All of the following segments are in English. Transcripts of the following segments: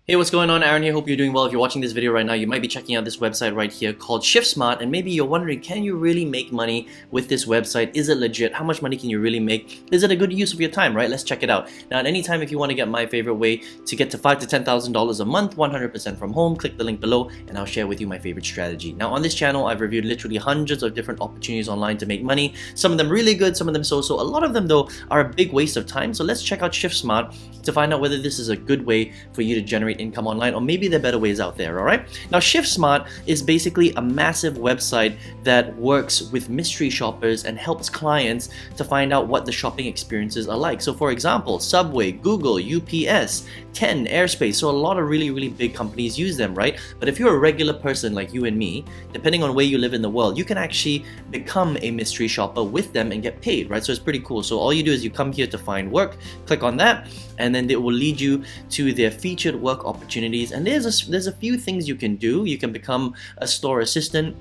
Hey, what's going on? Aaron here. Hope you're doing well. If you're watching this video right now, you might be checking out this website right here called ShiftSmart, and maybe you're wondering, can you really make money with this website? Is it legit? How much money can you really make? Is it a good use of your time, right? Let's check it out. Now, at any time, if you want to get my favorite way to get to $5,000 to $10,000 a month, 100% from home, click the link below and I'll share with you my favorite strategy. Now, on this channel, I've reviewed literally hundreds of different opportunities online to make money. Some of them really good, some of them so-so. A lot of them, though, are a big waste of time. So let's check out ShiftSmart to find out whether this is a good way for you to generate income online, or maybe there are better ways out there, all right? Now, ShiftSmart is basically a massive website that works with mystery shoppers and helps clients to find out what the shopping experiences are like. So for example, Subway, Google, UPS, 10, Airspace. So a lot of really big companies use them, right? But if you're a regular person like you and me, depending on where you live in the world, you can actually become a mystery shopper with them and get paid, right? So it's pretty cool. So all you do is you come here to find work, click on that, and then it will lead you to their featured work opportunities. And there's a few things you can do. You can become a store assistant,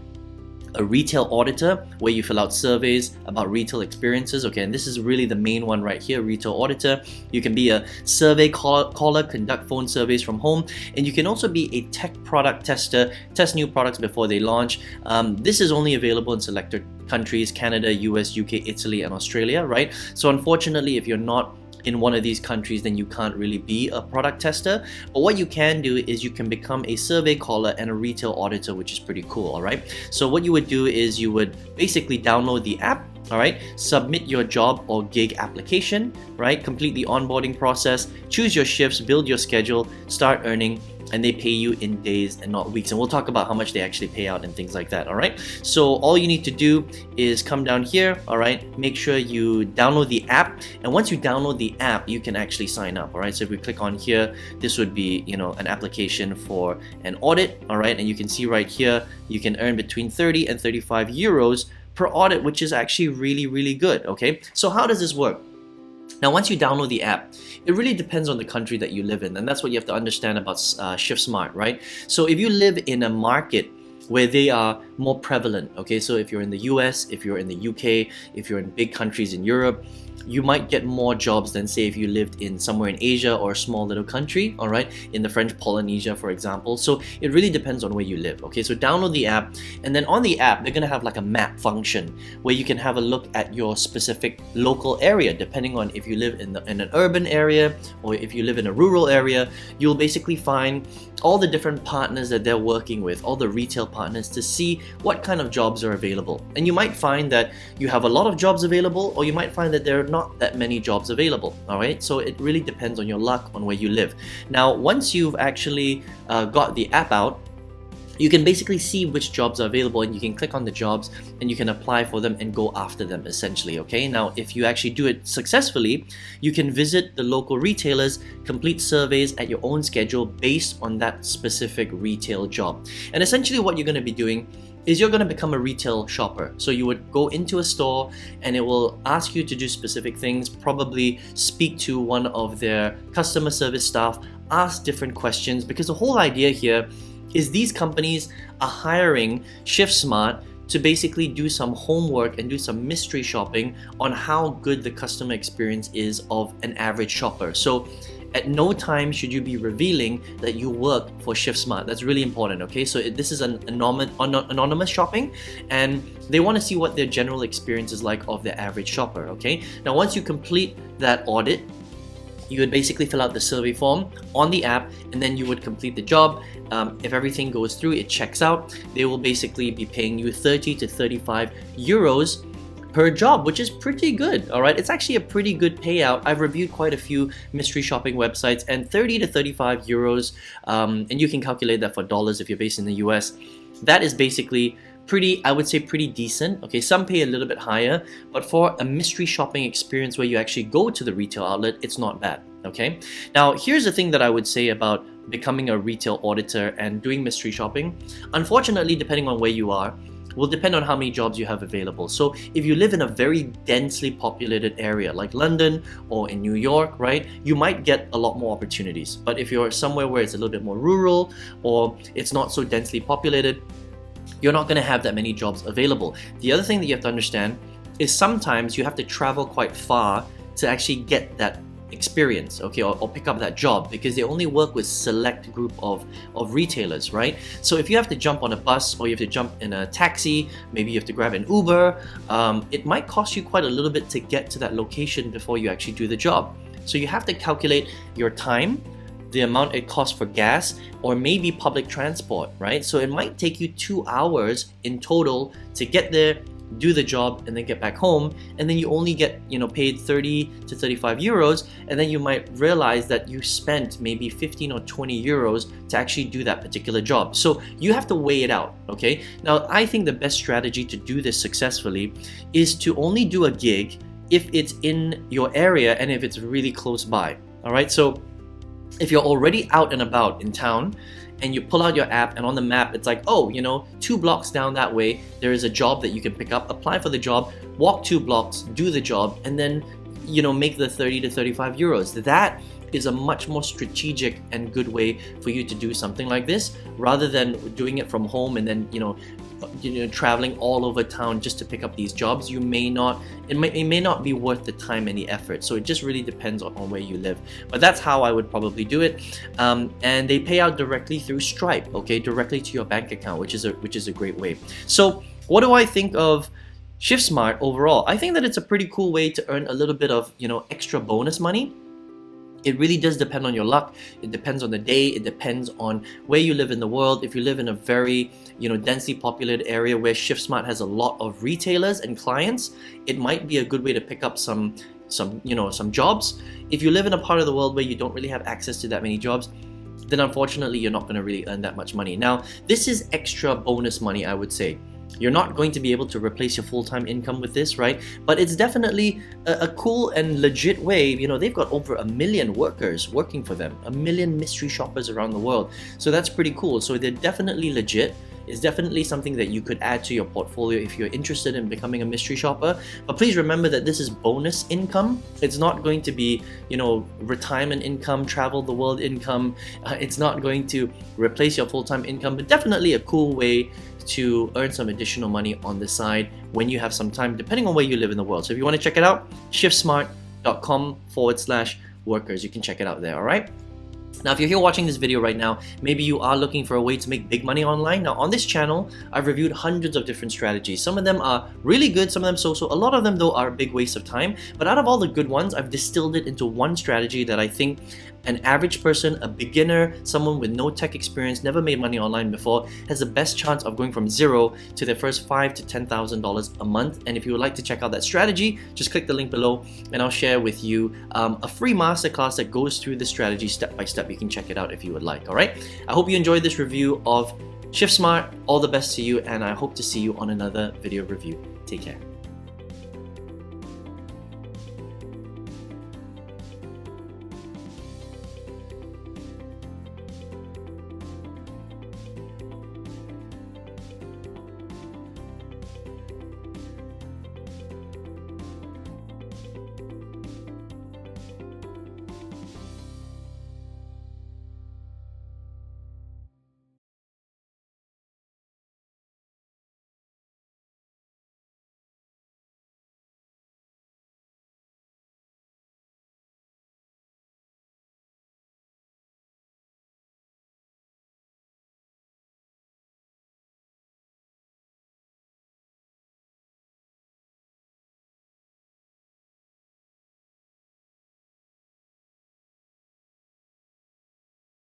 a retail auditor, where you fill out surveys about retail experiences. Okay, and this is really the main one right here, retail auditor. You can be a survey caller, conduct phone surveys from home, and you can also be a tech product tester, test new products before they launch. This is only available in selected countries: Canada, US, UK, Italy, and Australia, right? So unfortunately, if you're not in one of these countries, then you can't really be a product tester. But what you can do is you can become a survey caller and a retail auditor, which is pretty cool, all right? So what you would do is you would basically download the app, all right, submit your job or gig application, right, complete the onboarding process, choose your shifts, build your schedule, start earning, and they pay you in days and not weeks. And we'll talk about how much they actually pay out and things like that, all right? So all you need to do is come down here, all right? Make sure you download the app. And once you download the app, you can actually sign up, all right? So if we click on here, this would be, an application for an audit, all right? And you can see right here, you can earn between 30 and 35 euros per audit, which is actually really good, okay? So how does this work? Now, once you download the app, it really depends on the country that you live in, and that's what you have to understand about ShiftSmart, right? So if you live in a market where they are more prevalent, okay, so if you're in the US, if you're in the UK, if you're in big countries in Europe, you might get more jobs than, say, if you lived in somewhere in Asia or a small little country, all right, in the French Polynesia, for example. So it really depends on where you live, okay? So download the app, and then on the app, they're gonna have like a map function where you can have a look at your specific local area. Depending on if you live in an urban area or if you live in a rural area, you'll basically find all the different partners that they're working with, all the retail partners, to see what kind of jobs are available. And you might find that you have a lot of jobs available, or you might find that there are not that many jobs available, all right? So it really depends on your luck, on where you live. Now, once you've actually got the app out, you can basically see which jobs are available, and you can click on the jobs and you can apply for them and go after them, essentially, okay? Now, if you actually do it successfully, you can visit the local retailers, complete surveys at your own schedule based on that specific retail job. And essentially what you're going to be doing is you're going to become a retail shopper. So you would go into a store and it will ask you to do specific things, probably speak to one of their customer service staff, ask different questions, because the whole idea here is these companies are hiring ShiftSmart to basically do some homework and do some mystery shopping on how good the customer experience is of an average shopper. So at no time should you be revealing that you work for ShiftSmart. That's really important, okay? So this is an anonymous shopping, and they want to see what their general experience is like of their average shopper, okay? Now, once you complete that audit, you would basically fill out the survey form on the app, and then you would complete the job. If everything goes through, it checks out, they will basically be paying you 30 to 35 euros per job, which is pretty good, all right? It's actually a pretty good payout. I've reviewed quite a few mystery shopping websites, and 30 to 35 euros, and you can calculate that for dollars if you're based in the US. That is basically pretty, I would say, pretty decent. Okay, some pay a little bit higher, but for a mystery shopping experience where you actually go to the retail outlet, it's not bad, okay? Now, here's the thing that I would say about becoming a retail auditor and doing mystery shopping. Unfortunately, depending on where you are, will depend on how many jobs you have available. So if you live in a very densely populated area like London or in New York, right, you might get a lot more opportunities. But if you're somewhere where it's a little bit more rural or it's not so densely populated, you're not going to have that many jobs available. The other thing that you have to understand is sometimes you have to travel quite far to actually get that experience, okay, or pick up that job, because they only work with select group of retailers, right? So if you have to jump on a bus, or you have to jump in a taxi, maybe you have to grab an Uber, it might cost you quite a little bit to get to that location before you actually do the job. So you have to calculate your time, the amount it costs for gas, or maybe public transport, right? So it might take you 2 hours in total to get there, do the job, and then get back home, and then you only get, you know, paid 30 to 35 euros, and then you might realize that you spent maybe 15 or 20 euros to actually do that particular job. So you have to weigh it out, okay? Now, I think the best strategy to do this successfully is to only do a gig if it's in your area and if it's really close by, all right? So if you're already out and about in town, and you pull out your app, and on the map it's like, oh, you know, 2 blocks down that way there is a job that you can pick up, apply for the job, walk 2 blocks, do the job, and then, you know, make the 30 to 35 euros. That is a much more strategic and good way for you to do something like this, rather than doing it from home and then, you know, traveling all over town just to pick up these jobs. It may not be worth the time and the effort. So it just really depends on where you live. But that's how I would probably do it. And they pay out directly through Stripe, okay, directly to your bank account, which is a great way. So what do I think of ShiftSmart overall? I think that it's a pretty cool way to earn a little bit of, you know, extra bonus money. It really does depend on your luck. It depends on the day. It depends on where you live in the world. If you live in a very, you know, densely populated area where ShiftSmart has a lot of retailers and clients, it might be a good way to pick up some jobs. If you live in a part of the world where you don't really have access to that many jobs, then unfortunately you're not going to really earn that much money. Now, this is extra bonus money, I would say. You're not going to be able to replace your full-time income with this, right? But it's definitely a cool and legit way. You know, they've got over 1 million workers working for them, 1 million mystery shoppers around the world. So that's pretty cool. So they're definitely legit. It's definitely something that you could add to your portfolio if you're interested in becoming a mystery shopper. But please remember that this is bonus income. It's not going to be, you know, retirement income, travel the world income. It's not going to replace your full-time income, but definitely a cool way to earn some additional money on the side when you have some time, depending on where you live in the world. So if you want to check it out, shiftsmart.com/workers. You can check it out there, all right? Now, if you're here watching this video right now, maybe you are looking for a way to make big money online. Now, on this channel, I've reviewed hundreds of different strategies. Some of them are really good, some of them so-so. A lot of them, though, are a big waste of time. But out of all the good ones, I've distilled it into one strategy that I think an average person, a beginner, someone with no tech experience, never made money online before, has the best chance of going from zero to their first $5,000 to $10,000 a month. And if you would like to check out that strategy, just click the link below and I'll share with you a free masterclass that goes through the strategy step by step. You can check it out if you would like, all right? I hope you enjoyed this review of ShiftSmart. All the best to you, and I hope to see you on another video review. Take care.